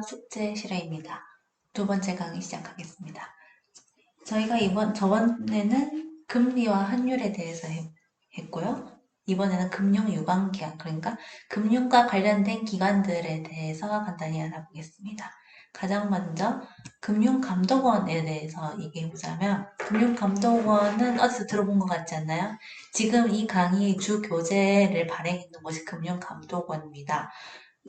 숙제 실화입니다. 두 번째 강의 시작하겠습니다. 저희가 저번에는 금리와 환율에 대해서 했고요. 이번에는 금융 유관 계약, 그러니까 금융과 관련된 기관들에 대해서 간단히 알아보겠습니다. 가장 먼저 금융감독원에 대해서 얘기해보자면, 금융감독원은 어디서 들어본 것 같지 않나요? 지금 이 강의 주 교재를 발행했는 곳이 금융감독원입니다.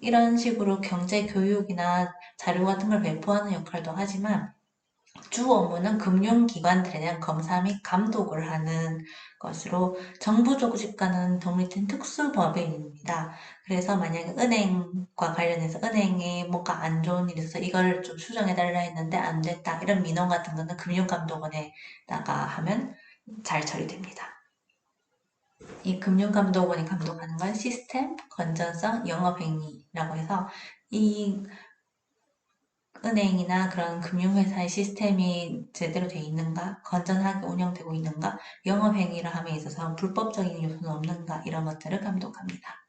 이런 식으로 경제 교육이나 자료 같은 걸 배포하는 역할도 하지만 주 업무는 금융기관들에 대한 검사 및 감독을 하는 것으로 정부 조직과는 독립된 특수법인입니다. 그래서 만약에 은행과 관련해서 은행에 뭔가 안 좋은 일이 있어서 이걸 좀 수정해달라 했는데 안 됐다, 이런 민원 같은 거는 금융감독원에다가 하면 잘 처리됩니다. 이 금융감독원이 감독하는 건 시스템, 건전성, 영업행위라고 해서 이 은행이나 그런 금융회사의 시스템이 제대로 돼 있는가, 건전하게 운영되고 있는가, 영업행위를 함에 있어서 불법적인 요소는 없는가, 이런 것들을 감독합니다.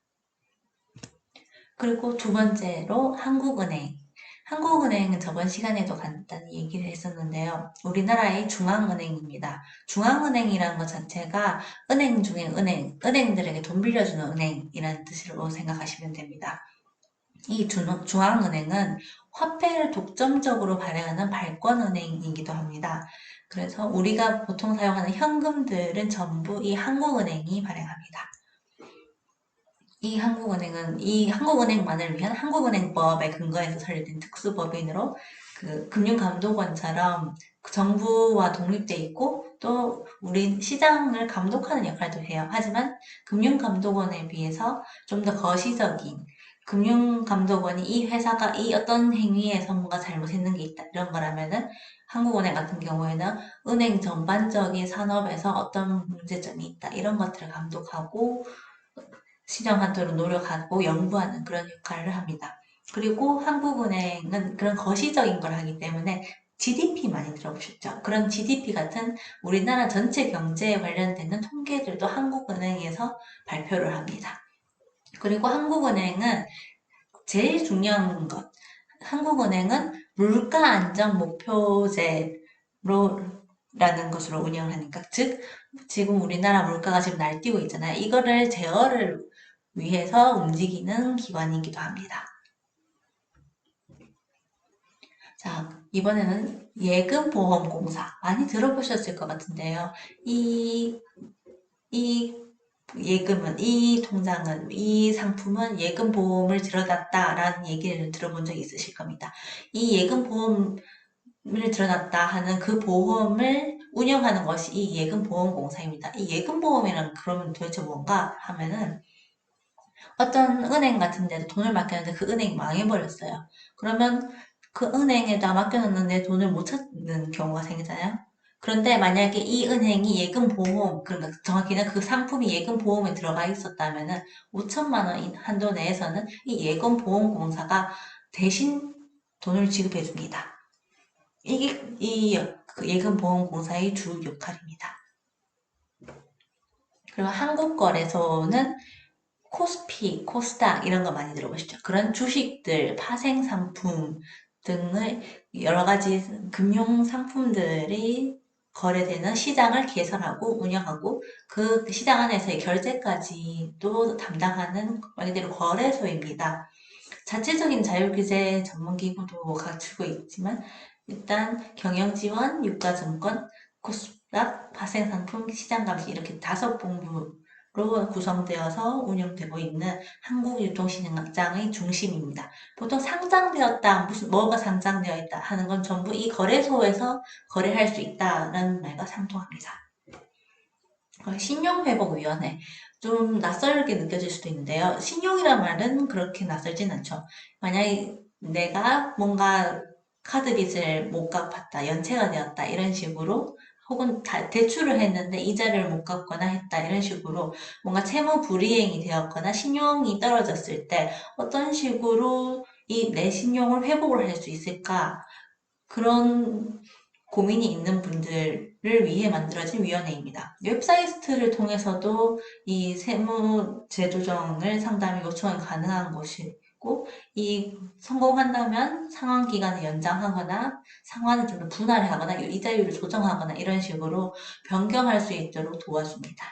그리고 두 번째로 한국은행. 한국은행은 저번 시간에도 간단히 얘기를 했었는데요. 우리나라의 중앙은행입니다. 중앙은행이라는 것 자체가 은행 중에 은행들에게 돈 빌려주는 은행이라는 뜻으로 생각하시면 됩니다. 이 중앙은행은 화폐를 독점적으로 발행하는 발권은행이기도 합니다. 그래서 우리가 보통 사용하는 현금들은 전부 이 한국은행이 발행합니다. 이 한국은행만을 위한 한국은행법에 근거해서 설립된 특수법인으로 그 금융감독원처럼 정부와 독립돼 있고 또 우리 시장을 감독하는 역할도 해요. 하지만 금융감독원에 비해서 좀 더 거시적인, 금융감독원이 이 회사가 이 어떤 행위에서 뭔가 잘못했는 게 있다, 이런 거라면은 한국은행 같은 경우에는 은행 전반적인 산업에서 어떤 문제점이 있다, 이런 것들을 감독하고 시정하도록 노력하고 연구하는 그런 역할을 합니다. 그리고 한국은행은 그런 거시적인 걸 하기 때문에 GDP 많이 들어보셨죠? 그런 GDP 같은 우리나라 전체 경제에 관련되는 통계들도 한국은행에서 발표를 합니다. 그리고 한국은행은 제일 중요한 것, 한국은행은 물가 안정 목표제로 라는 것으로 운영을 하니까, 즉 지금 우리나라 물가가 지금 날뛰고 있잖아요. 이거를 제어를 위해서 움직이는 기관이기도 합니다. 자, 이번에는 예금보험공사. 많이 들어보셨을 것 같은데요. 이 예금은, 이 통장은, 이 상품은 예금보험을 들어놨다라는 얘기를 들어본 적이 있으실 겁니다. 이 예금보험을 들어놨다 하는 그 보험을 운영하는 것이 이 예금보험공사입니다. 이 예금보험이란 그러면 도대체 뭔가 하면은 어떤 은행 같은 데도 돈을 맡겼는데 그 은행이 망해버렸어요. 그러면 그 은행에다 맡겨놨는데 돈을 못 찾는 경우가 생기잖아요. 그런데 만약에 이 은행이 예금보험, 그러니까 정확히는 그 상품이 예금보험에 들어가 있었다면은 5천만 원 한도 내에서는 이 예금보험공사가 대신 돈을 지급해 줍니다. 이게 그 예금보험공사의 주 역할입니다. 그리고 한국거래소는 코스피, 코스닥 이런 거 많이 들어보시죠? 그런 주식들, 파생상품 등의 여러 가지 금융 상품들이 거래되는 시장을 개설하고 운영하고 그 시장 안에서의 결제까지도 담당하는 말 그대로 거래소입니다. 자체적인 자율규제 전문기구도 갖추고 있지만 일단 경영지원, 유가증권, 코스닥, 파생상품, 시장감시 이렇게 5본부로 구성되어서 운영되고 있는 한국유통시장의 중심입니다. 보통 상장되었다, 뭐가 상장되어 있다 하는 건 전부 이 거래소에서 거래할 수 있다는 말과 상통합니다. 신용회복위원회. 좀 낯설게 느껴질 수도 있는데요. 신용이란 말은 그렇게 낯설진 않죠. 만약에 내가 뭔가 카드 빚을 못 갚았다, 연체가 되었다, 이런 식으로 혹은 대출을 했는데 이자를 못 갚거나 했다, 이런 식으로 뭔가 채무 불이행이 되었거나 신용이 떨어졌을 때 어떤 식으로 이 내 신용을 회복을 할 수 있을까? 그런 고민이 있는 분들을 위해 만들어진 위원회입니다. 웹사이트를 통해서도 이 세무 재조정을 상담이 요청이 가능한 곳이 있고, 이 성공한다면 상환 기간을 연장하거나 상환을 좀 더 분할하거나 이자율을 조정하거나 이런 식으로 변경할 수 있도록 도와줍니다.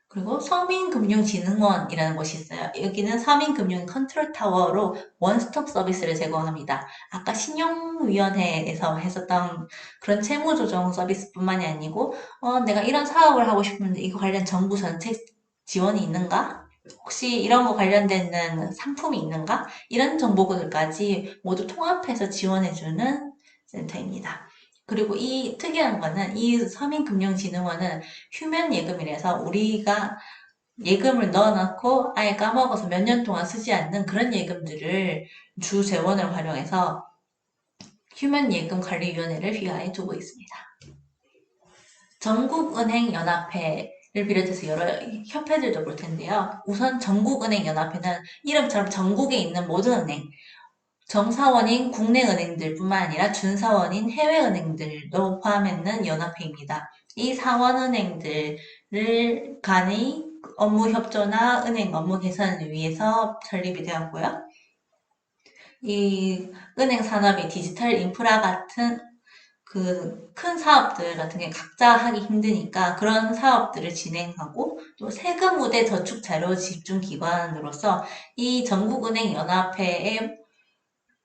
그리고 서민금융진흥원이라는 곳이 있어요. 여기는 서민금융 컨트롤타워로 원스톱 서비스를 제공합니다. 아까 신용위원회에서 했었던 그런 채무조정 서비스뿐만이 아니고 내가 이런 사업을 하고 싶은데 이거 관련 정부 정책 지원이 있는가? 혹시 이런 거 관련되는 상품이 있는가? 이런 정보들까지 모두 통합해서 지원해주는 센터입니다. 그리고 이 특이한 거는 이 서민금융진흥원은 휴면 예금이라서 우리가 예금을 넣어놓고 아예 까먹어서 몇 년 동안 쓰지 않는 그런 예금들을 주재원을 활용해서 휴면예금관리위원회를 휘하에 두고 있습니다. 전국은행연합회를 비롯해서 여러 협회들도 볼 텐데요. 우선 전국은행연합회는 이름처럼 전국에 있는 모든 은행, 정사원인 국내 은행들뿐만 아니라 준사원인 해외 은행들도 포함했는 연합회입니다. 이 사원은행들을 간의 업무 협조나 은행 업무 개선을 위해서 설립이 되었고요. 이 은행 산업이 디지털 인프라 같은 그 큰 사업들 같은 게 각자 하기 힘드니까 그런 사업들을 진행하고 또 세금 우대 저축 자료 집중 기관으로서 이 전국은행 연합회의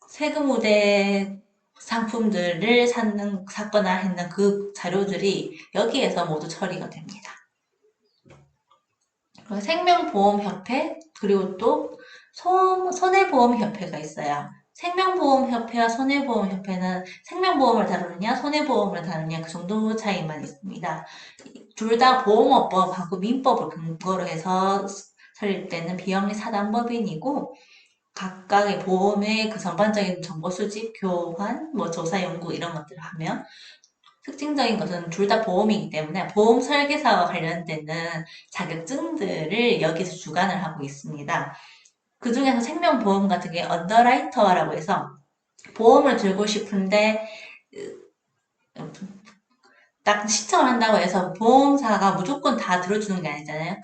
세금 우대 상품들을 샀거나 했는 그 자료들이 여기에서 모두 처리가 됩니다. 생명보험협회 그리고 또 손해보험협회가 있어요. 생명보험협회와 손해보험협회는 생명보험을 다루느냐 손해보험을 다루느냐 그 정도 차이만 있습니다. 둘 다 보험업법하고 민법을 근거로 해서 설립되는 비영리 사단법인이고 각각의 보험의 그 전반적인 정보 수집, 교환, 뭐 조사 연구 이런 것들을 하며 특징적인 것은 둘 다 보험이기 때문에 보험 설계사와 관련되는 자격증들을 여기서 주관을 하고 있습니다. 그 중에서 생명보험 같은 게 언더라이터라고 해서 보험을 들고 싶은데 딱 신청을 한다고 해서 보험사가 무조건 다 들어주는 게 아니잖아요.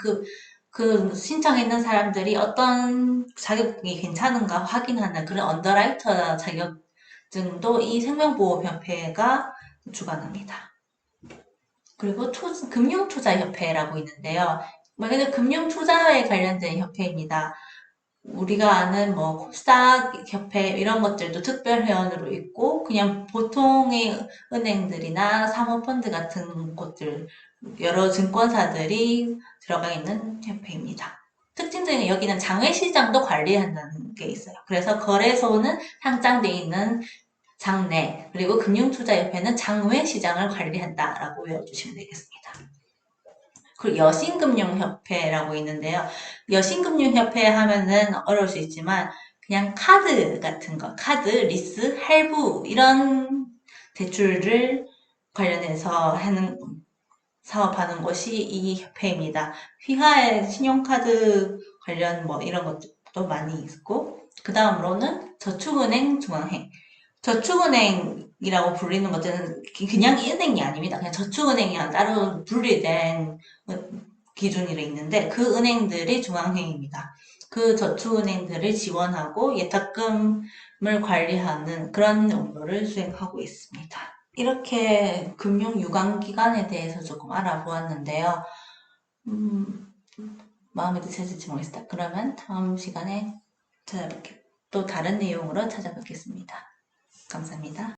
그 신청했는 사람들이 어떤 자격이 괜찮은가 확인하는 그런 언더라이터 자격증도 이 생명보험협회가 주관합니다. 그리고 금융투자협회라고 있는데요. 얘는 금융투자에 관련된 협회입니다. 우리가 아는 뭐 코스닥 협회 이런 것들도 특별회원으로 있고 그냥 보통의 은행들이나 사모펀드 같은 곳들 여러 증권사들이 들어가 있는 협회입니다. 특징적인 여기는 장외시장도 관리한다는 게 있어요. 그래서 거래소는 상장돼 있는 장내 그리고 금융투자협회는 장외시장을 관리한다라고 외워주시면 되겠습니다. 그리고 여신금융협회라고 있는데요. 여신금융협회 하면은 어려울 수 있지만 그냥 카드 같은 거, 카드, 리스, 할부 이런 대출을 관련해서 하는 사업하는 곳이 이 협회입니다. 휘하에 신용카드 관련 뭐 이런 것도 많이 있고 그 다음으로는 저축은행 중앙회 저축은행이라고 불리는 것들은 그냥 은행이 아닙니다. 그냥 저축은행이랑 따로 분리된 기준이 있는데 그 은행들이 중앙회의입니다. 그 저축은행들을 지원하고 예탁금을 관리하는 그런 업무를 수행하고 있습니다. 이렇게 금융유관기관에 대해서 조금 알아보았는데요. 마음에 드실지 모르겠습니다. 그러면 다음 시간에 또 다른 내용으로 찾아뵙겠습니다. 감사합니다.